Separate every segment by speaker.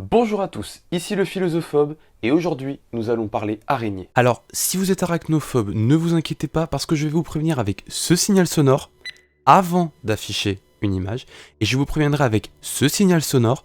Speaker 1: Bonjour à tous, ici le philosophobe et aujourd'hui nous allons parler araignées.
Speaker 2: Alors, si vous êtes arachnophobe, ne vous inquiétez pas parce que je vais vous prévenir avec ce signal sonore avant d'afficher une image et je vous préviendrai avec ce signal sonore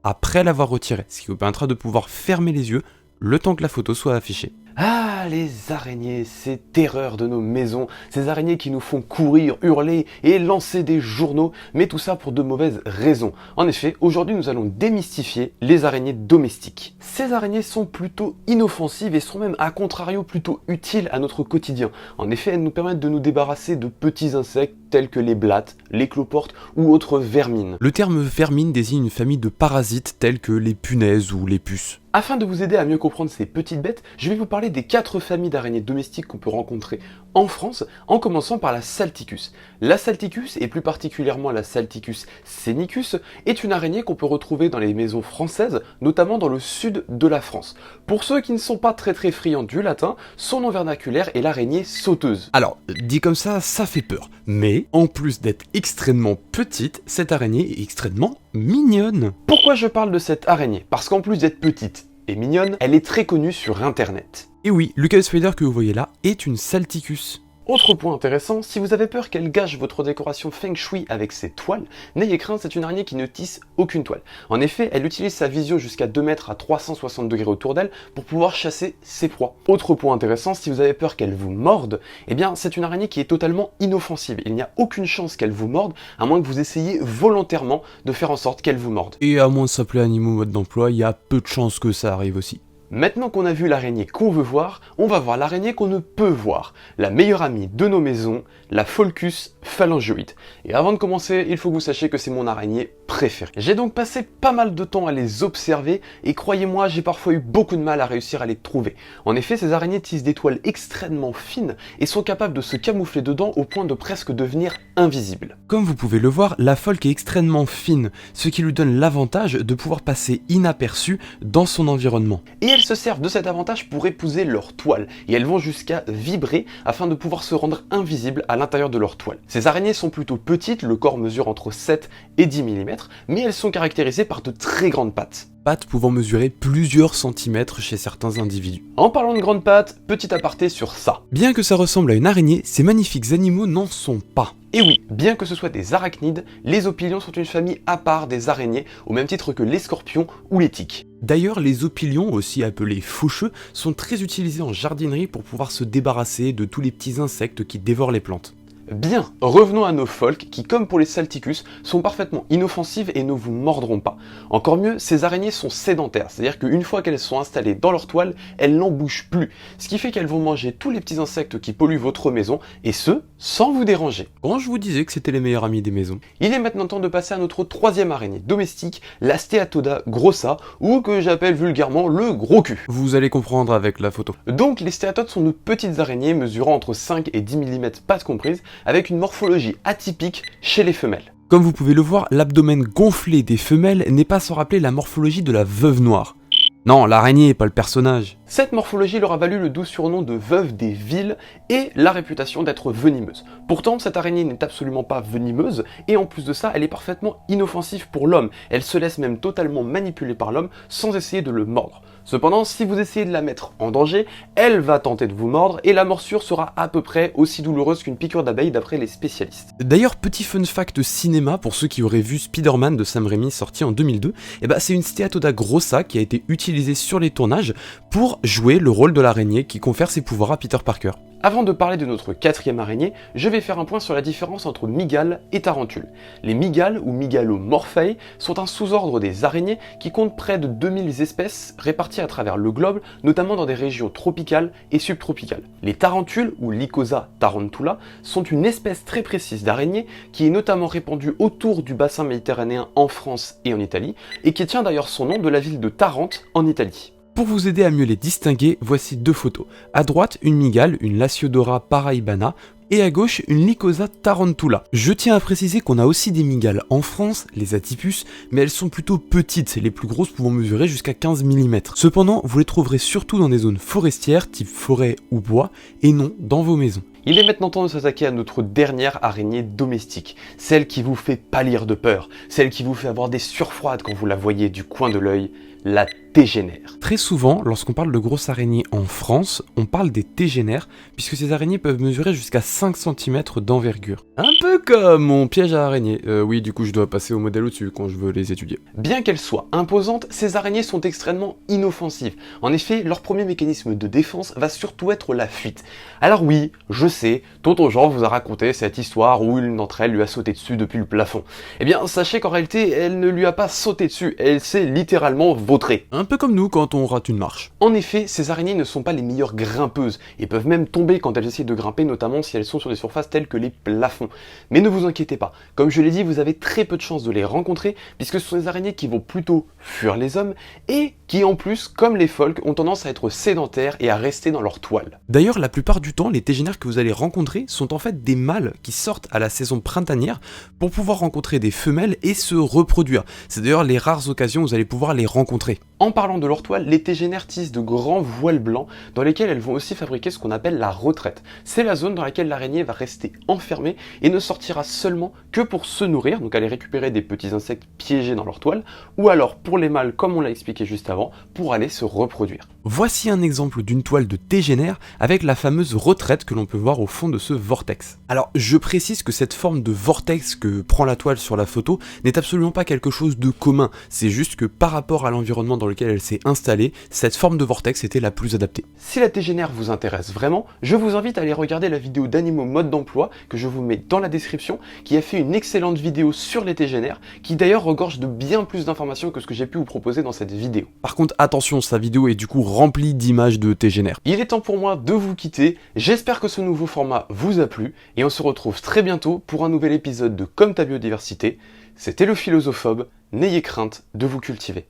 Speaker 2: après l'avoir retiré, ce qui vous permettra de pouvoir fermer les yeux le temps que la photo soit affichée.
Speaker 1: Ah, les araignées, ces terreurs de nos maisons, ces araignées qui nous font courir, hurler et lancer des journaux, mais tout ça pour de mauvaises raisons. En effet, aujourd'hui nous allons démystifier les araignées domestiques. Ces araignées sont plutôt inoffensives et sont même à contrario plutôt utiles à notre quotidien. En effet, elles nous permettent de nous débarrasser de petits insectes tels que les blattes, les cloportes ou autres vermines.
Speaker 2: Le terme vermine désigne une famille de parasites tels que les punaises ou les puces.
Speaker 1: Afin de vous aider à mieux comprendre ces petites bêtes, je vais vous parler des 4 familles d'araignées domestiques qu'on peut rencontrer en France, en commençant par la Salticus. La Salticus, et plus particulièrement la Salticus scenicus, est une araignée qu'on peut retrouver dans les maisons françaises, notamment dans le sud de la France. Pour ceux qui ne sont pas très friands du latin, son nom vernaculaire est l'araignée sauteuse.
Speaker 2: Alors, dit comme ça fait peur. Mais, en plus d'être extrêmement petite, cette araignée est extrêmement mignonne.
Speaker 1: Pourquoi je parle de cette araignée? Parce qu'en plus d'être petite et mignonne, elle est très connue sur internet.
Speaker 2: Et oui, le Chaos Spider que vous voyez là est une Salticus.
Speaker 1: Autre point intéressant, si vous avez peur qu'elle gâche votre décoration Feng Shui avec ses toiles, n'ayez crainte, c'est une araignée qui ne tisse aucune toile. En effet, elle utilise sa vision jusqu'à 2 mètres à 360 degrés autour d'elle pour pouvoir chasser ses proies. Autre point intéressant, si vous avez peur qu'elle vous morde, eh bien c'est une araignée qui est totalement inoffensive. Il n'y a aucune chance qu'elle vous morde, à moins que vous essayiez volontairement de faire en sorte qu'elle vous morde.
Speaker 2: Et à moins de s'appeler animaux mode d'emploi, il y a peu de chances que ça arrive aussi.
Speaker 1: Maintenant qu'on a vu l'araignée qu'on veut voir, on va voir l'araignée qu'on ne peut voir. La meilleure amie de nos maisons, la Pholcus phalangioide. Et avant de commencer, il faut que vous sachiez que c'est mon araignée préférée. J'ai donc passé pas mal de temps à les observer et croyez-moi, j'ai parfois eu beaucoup de mal à réussir à les trouver. En effet, ces araignées tissent des toiles extrêmement fines et sont capables de se camoufler dedans au point de presque devenir invisibles.
Speaker 2: Comme vous pouvez le voir, la Pholc est extrêmement fine, ce qui lui donne l'avantage de pouvoir passer inaperçue dans son environnement.
Speaker 1: Et elles se servent de cet avantage pour épouser leur toile, et elles vont jusqu'à vibrer afin de pouvoir se rendre invisibles à l'intérieur de leur toile. Ces araignées sont plutôt petites, le corps mesure entre 7 et 10 mm, mais elles sont caractérisées par de très grandes pattes.
Speaker 2: Pattes pouvant mesurer plusieurs centimètres chez certains individus.
Speaker 1: En parlant de grandes pattes, petit aparté sur ça.
Speaker 2: Bien que ça ressemble à une araignée, ces magnifiques animaux n'en sont pas.
Speaker 1: Et oui, bien que ce soit des arachnides, les opilions sont une famille à part des araignées, au même titre que les scorpions ou les tiques.
Speaker 2: D'ailleurs, les opilions, aussi appelés faucheux, sont très utilisés en jardinerie pour pouvoir se débarrasser de tous les petits insectes qui dévorent les plantes.
Speaker 1: Bien, revenons à nos pholques qui, comme pour les Salticus, sont parfaitement inoffensives et ne vous mordront pas. Encore mieux, ces araignées sont sédentaires, c'est-à-dire qu'une fois qu'elles sont installées dans leur toile, elles n'en bougent plus, ce qui fait qu'elles vont manger tous les petits insectes qui polluent votre maison, et ce, sans vous déranger.
Speaker 2: Quand je vous disais que c'était les meilleurs amis des maisons.
Speaker 1: Il est maintenant temps de passer à notre troisième araignée domestique, la Steatoda grossa, ou que j'appelle vulgairement le gros cul.
Speaker 2: Vous allez comprendre avec la photo.
Speaker 1: Donc les stéatodes sont de petites araignées mesurant entre 5 et 10 mm pattes comprises, avec une morphologie atypique chez les femelles.
Speaker 2: Comme vous pouvez le voir, l'abdomen gonflé des femelles n'est pas sans rappeler la morphologie de la veuve noire. Non, l'araignée, pas le personnage.
Speaker 1: Cette morphologie leur a valu le doux surnom de veuve des villes et la réputation d'être venimeuse. Pourtant, cette araignée n'est absolument pas venimeuse et en plus de ça, elle est parfaitement inoffensive pour l'homme. Elle se laisse même totalement manipuler par l'homme sans essayer de le mordre. Cependant, si vous essayez de la mettre en danger, elle va tenter de vous mordre et la morsure sera à peu près aussi douloureuse qu'une piqûre d'abeille d'après les spécialistes.
Speaker 2: D'ailleurs, petit fun fact cinéma pour ceux qui auraient vu Spider-Man de Sam Raimi sorti en 2002, c'est une Steatoda grossa qui a été utilisée sur les tournages pour jouer le rôle de l'araignée qui confère ses pouvoirs à Peter Parker.
Speaker 1: Avant de parler de notre quatrième araignée, je vais faire un point sur la différence entre mygale et tarentule. Les mygales ou Mygalomorphae sont un sous-ordre des araignées qui compte près de 2000 espèces réparties à travers le globe, notamment dans des régions tropicales et subtropicales. Les tarentules ou Lycosa tarantula sont une espèce très précise d'araignée qui est notamment répandue autour du bassin méditerranéen en France et en Italie et qui tient d'ailleurs son nom de la ville de Tarente en Italie.
Speaker 2: Pour vous aider à mieux les distinguer, voici deux photos. À droite, une mygale, une Lasiodora paraibana, et à gauche, une Lycosa tarantula. Je tiens à préciser qu'on a aussi des mygales en France, les Atypus, mais elles sont plutôt petites, les plus grosses pouvant mesurer jusqu'à 15 mm. Cependant, vous les trouverez surtout dans des zones forestières, type forêt ou bois, et non dans vos maisons.
Speaker 1: Il est maintenant temps de s'attaquer à notre dernière araignée domestique, celle qui vous fait pâlir de peur, celle qui vous fait avoir des sueurs froides quand vous la voyez du coin de l'œil, la tégénaire.
Speaker 2: Très souvent, lorsqu'on parle de grosses araignées en France, on parle des tégénaires, puisque ces araignées peuvent mesurer jusqu'à 5 cm d'envergure. Un peu comme mon piège à araignées. Oui, du coup, je dois passer au modèle au-dessus quand je veux les étudier.
Speaker 1: Bien qu'elles soient imposantes, ces araignées sont extrêmement inoffensives. En effet, leur premier mécanisme de défense va surtout être la fuite. Alors oui, je sais, tonton Jean vous a raconté cette histoire où une d'entre elles lui a sauté dessus depuis le plafond. Eh bien, sachez qu'en réalité, elle ne lui a pas sauté dessus, elle s'est littéralement vautrée.
Speaker 2: Un peu comme nous quand on rate une marche.
Speaker 1: En effet, ces araignées ne sont pas les meilleures grimpeuses et peuvent même tomber quand elles essaient de grimper, notamment si elles sont sur des surfaces telles que les plafonds. Mais ne vous inquiétez pas, comme je l'ai dit, vous avez très peu de chances de les rencontrer puisque ce sont des araignées qui vont plutôt fuir les hommes et qui en plus, comme les pholques, ont tendance à être sédentaires et à rester dans leur toile.
Speaker 2: D'ailleurs, la plupart du temps, les tégénaires que vous allez rencontrer sont en fait des mâles qui sortent à la saison printanière pour pouvoir rencontrer des femelles et se reproduire. C'est d'ailleurs les rares occasions où vous allez pouvoir les rencontrer.
Speaker 1: En parlant de leur toile, les tégénaires tissent de grands voiles blancs dans lesquels elles vont aussi fabriquer ce qu'on appelle la retraite. C'est la zone dans laquelle l'araignée va rester enfermée et ne sortira seulement que pour se nourrir, donc aller récupérer des petits insectes piégés dans leur toile, ou alors pour les mâles, comme on l'a expliqué juste avant, pour aller se reproduire.
Speaker 2: Voici un exemple d'une toile de tégénaire avec la fameuse retraite que l'on peut voir au fond de ce vortex. Alors je précise que cette forme de vortex que prend la toile sur la photo n'est absolument pas quelque chose de commun, c'est juste que par rapport à l'environnement dans lequel elle s'est installée, cette forme de vortex était la plus adaptée.
Speaker 1: Si la tégénaire vous intéresse vraiment, je vous invite à aller regarder la vidéo d'Animaux mode d'emploi que je vous mets dans la description, qui a fait une excellente vidéo sur les tégénaires, qui d'ailleurs regorge de bien plus d'informations que ce que j'ai pu vous proposer dans cette vidéo.
Speaker 2: Par contre attention, sa vidéo est du coup remplie d'images de tégénaires.
Speaker 1: Il est temps pour moi de vous quitter, j'espère que ce nouveau format vous a plu, et on se retrouve très bientôt pour un nouvel épisode de Comme ta biodiversité. C'était le Philosophobe, n'ayez crainte de vous cultiver.